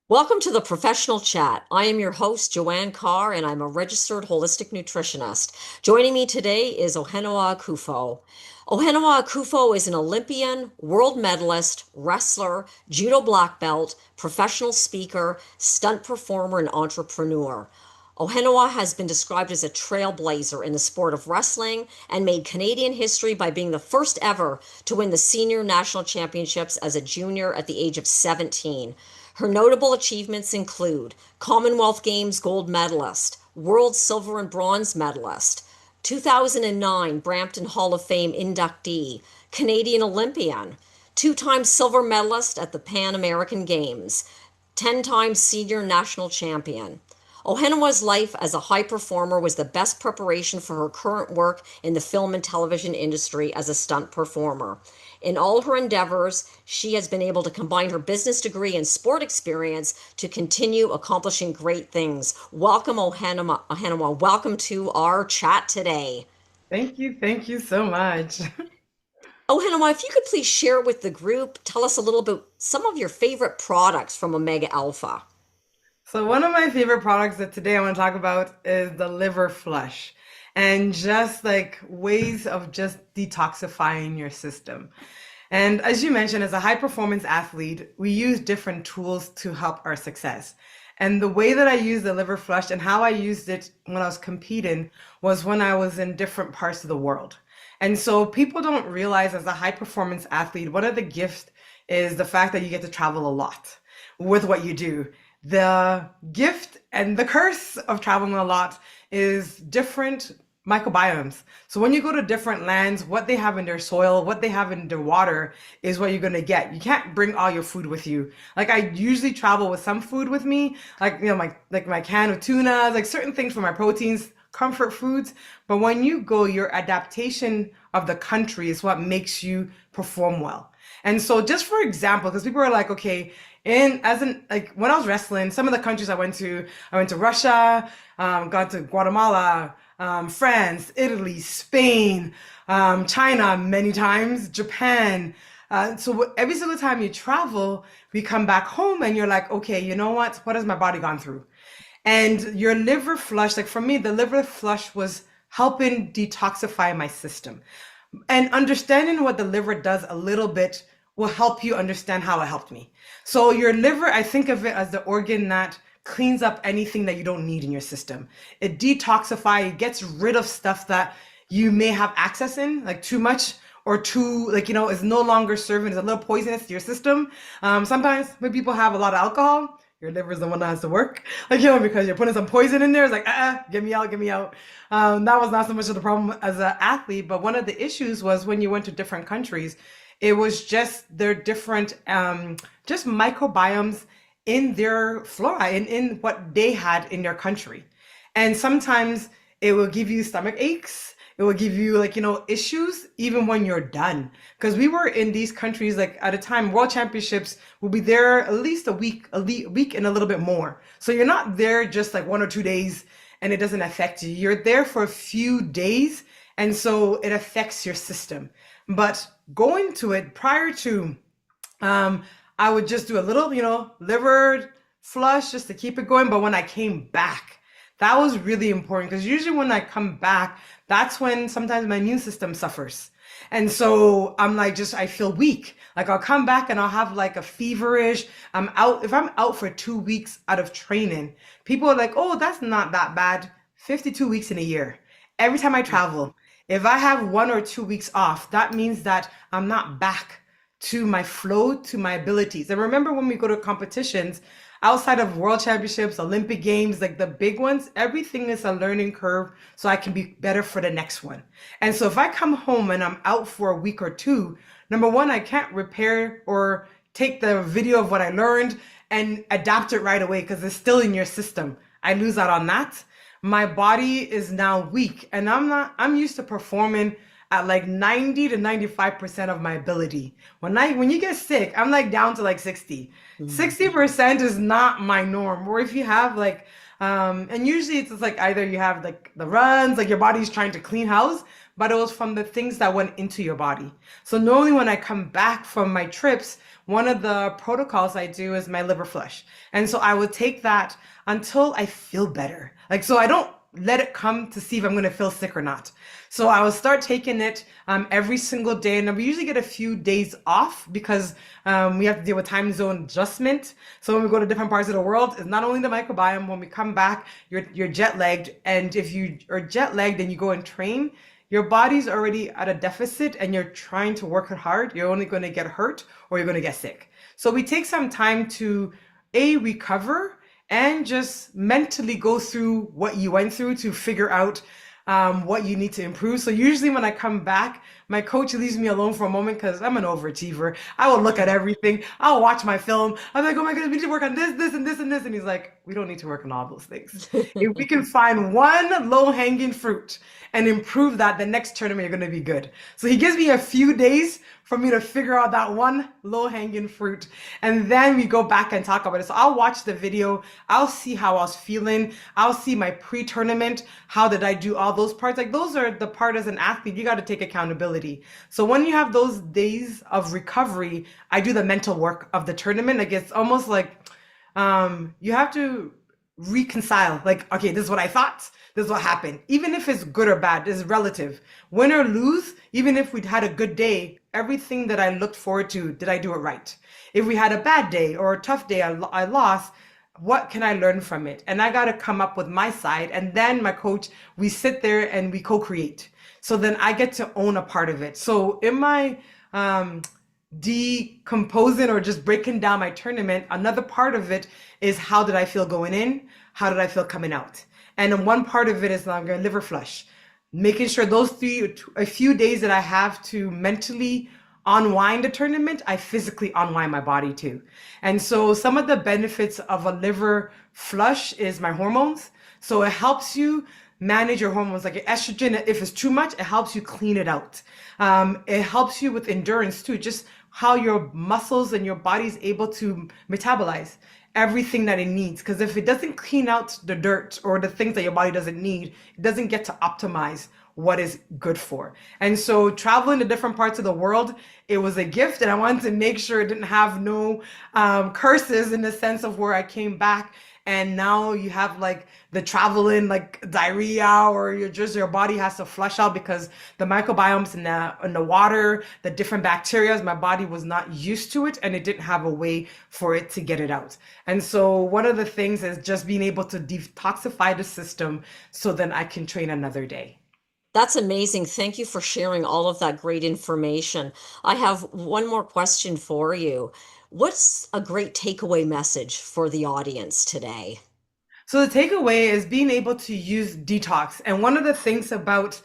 Welcome to the Professional Chat. I am your host, Joanne Carr, and I'm a registered holistic nutritionist. Joining me today is Ohenaewa Akuffo. Ohenaewa Akuffo is an Olympian, world medalist, wrestler, judo black belt, professional speaker, stunt performer, and entrepreneur. Ohenaewa has been described as a trailblazer in the sport of wrestling and made Canadian history by being the first ever to win the senior national championships as a junior at the age of 17. Her notable achievements include Commonwealth Games gold medalist, World silver and bronze medalist, 2009 Brampton Hall of Fame inductee, Canadian Olympian, two-time silver medalist at the Pan American Games, 10-time senior national champion. Ohenawa's life as a high performer was the best preparation for her current work in the film and television industry as a stunt performer. In all her endeavors, she has been able to combine her business degree and sport experience to continue accomplishing great things. Welcome, Ohenawa. Welcome to our chat today. Thank you. Thank you so much. Ohenawa, if you could please share with the group, tell us a little bit some of your favorite products from Omega Alpha. So, one of my favorite products that today I want to talk about is the liver flush and just like ways of just detoxifying your system. And as you mentioned, as a high performance athlete, we use different tools to help our success. And the way that I use the liver flush and how I used it when I was competing was when I was in different parts of the world. And so people don't realize as a high performance athlete, one of the gifts is the fact that you get to travel a lot with what you do. The gift and the curse of traveling a lot is different microbiomes. So when you go to different lands, what they have in their soil, what they have in their water is what you're going to get. You can't bring all your food with you. Like I usually travel with some food with me, like my can of tuna, like certain things for my proteins, comfort foods. But when you go, your adaptation of the country is what makes you perform well. And so just for example, because people are like, okay, and as in like when I was wrestling, some of the countries I went to Russia, got to Guatemala, France, Italy, Spain, China many times, Japan. So every single time you travel, we come back home and you're like, okay, you know what has my body gone through? And your liver flush, like for me, the liver flush was helping detoxify my system. And understanding what the liver does a little bit will help you understand how it helped me. So your liver, I think of it as the organ that cleans up anything that you don't need in your system. It detoxifies, it gets rid of stuff that you may have access in, like too much or too, like, is no longer serving, is a little poisonous to your system. Sometimes when people have a lot of alcohol, your liver is the one that has to work, because you're putting some poison in there. It's like, get me out, get me out. That was not so much of the problem as an athlete, but one of the issues was when you went to different countries, it was just their different, just microbiomes in their flora and in what they had in their country. And sometimes it will give you stomach aches. It will give you issues even when you're done. Because we were in these countries like at a time, world championships will be there at least a week and a little bit more. So you're not there just like 1 or 2 days and it doesn't affect you. You're there for a few days and so it affects your system. But going to it prior to, I would just do a little, liver flush just to keep it going. But when I came back, that was really important because usually when I come back, that's when sometimes my immune system suffers. And so I'm like, I feel weak. Like I'll come back and I'll have like a feverish. I'm out. If I'm out for 2 weeks out of training, people are like, oh, that's not that bad. 52 weeks in a year. Every time I travel, if I have 1 or 2 weeks off, that means that I'm not back to my flow, to my abilities. And remember when we go to competitions, outside of world championships, Olympic games, like the big ones, everything is a learning curve so I can be better for the next one. And so if I come home and I'm out for a week or two, number one, I can't repair or take the video of what I learned and adapt it right away because it's still in your system. I lose out on that. My body is now weak and I'm used to performing at like 90 to 95% of my ability. When you get sick, I'm like down to like 60. Mm. 60% is not my norm. Or if you have like and usually it's just like either you have like the runs, like your body's trying to clean house, but it was from the things that went into your body. So normally when I come back from my trips, one of the protocols I do is my liver flush. And so I would take that until I feel better. Like, so I don't let it come to see if I'm going to feel sick or not. So I will start taking it every single day, and we usually get a few days off because we have to deal with time zone adjustment. So when we go to different parts of the world, it's not only the microbiome. When we come back, you're jet lagged, and if you are jet lagged and you go and train, your body's already at a deficit, and you're trying to work it hard. You're only going to get hurt or you're going to get sick. So we take some time to recover and just mentally go through what you went through to figure out what you need to improve. So usually when I come back, my coach leaves me alone for a moment because I'm an overachiever. I will look at everything. I'll watch my film. I'm like, oh my goodness, we need to work on this, this, and this, and this. And he's like, we don't need to work on all those things. If we can find one low-hanging fruit and improve that, the next tournament you're going to be good. So he gives me a few days for me to figure out that one low-hanging fruit. And then we go back and talk about it. So I'll watch the video. I'll see how I was feeling. I'll see my pre-tournament. How did I do all those parts? Like those are the part as an athlete, you got to take accountability. So when you have those days of recovery, I do the mental work of the tournament. Like it's almost like you have to reconcile. Like, okay, this is what I thought. This is what happened. Even if it's good or bad, it's relative. Win or lose, even if we'd had a good day, everything that I looked forward to, did I do it right? If we had a bad day or a tough day, I lost, what can I learn from it? And I got to come up with my side. And then my coach, we sit there and we co-create. So then I get to own a part of it. So in my decomposing or just breaking down my tournament, another part of it is how did I feel going in? How did I feel coming out? And then one part of it is I'm going to liver flush, making sure those a few days that I have to mentally unwind the tournament, I physically unwind my body too. And so some of the benefits of a liver flush is my hormones. So it helps you manage your hormones, like your estrogen. If it's too much, it helps you clean it out. It helps you with endurance too, just how your muscles and your body's able to metabolize everything that it needs. Because if it doesn't clean out the dirt or the things that your body doesn't need, it doesn't get to optimize what is good for. And so traveling to different parts of the world, it was a gift, and I wanted to make sure it didn't have no curses in the sense of where I came back. And now you have like the traveling like diarrhea, or your body has to flush out because the microbiomes in the water, the different bacteria, my body was not used to it, and it didn't have a way for it to get it out. And so one of the things is just being able to detoxify the system so then I can train another day. That's amazing. Thank you for sharing all of that great information. I have one more question for you. What's a great takeaway message for the audience today? So the takeaway is being able to use detox. And one of the things about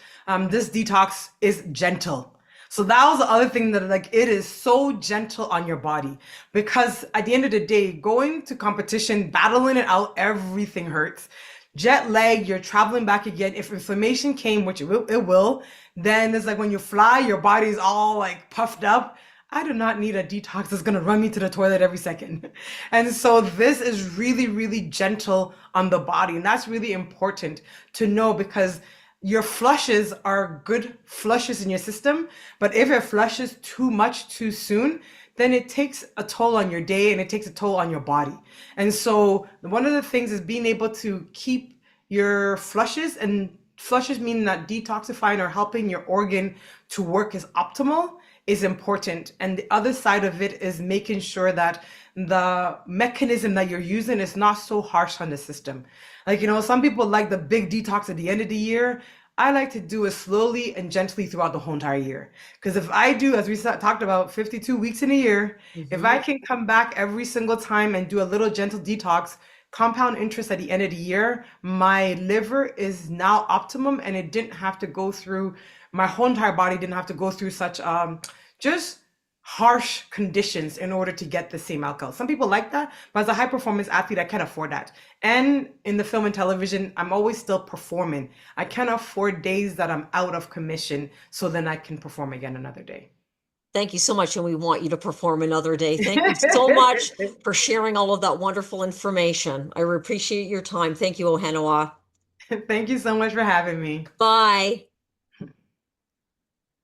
this detox is gentle. So that was the other thing that like it is so gentle on your body, because at the end of the day, going to competition, battling it out, everything hurts. Jet lag, you're traveling back again. If inflammation came, which it will, then it's like when you fly, your body's all like puffed up. I do not need a detox that's going to run me to the toilet every second. And so this is really, really gentle on the body. And that's really important to know, because your flushes are good flushes in your system. But if it flushes too much too soon, then it takes a toll on your day and it takes a toll on your body. And so one of the things is being able to keep your flushes, and flushes mean that detoxifying or helping your organ to work as optimal is important. And the other side of it is making sure that the mechanism that you're using is not so harsh on the system. Like, some people like the big detox at the end of the year. I like to do it slowly and gently throughout the whole entire year. Because if I do, as we talked about, 52 weeks in a year, if I Mhm. can come back every single time and do a little gentle detox, compound interest at the end of the year, my liver is now optimum, and it didn't have to go through, my whole entire body didn't have to go through such just harsh conditions in order to get the same outcome. Some people like that, but as a high performance athlete, I can't afford that. And in the film and television, I'm always still performing. I can't afford days that I'm out of commission, so then I can perform again another day. Thank you so much, and we want you to perform another day. Thank you so much for sharing all of that wonderful information. I appreciate your time. Thank you, Ohenawa. Thank you so much for having me. Bye.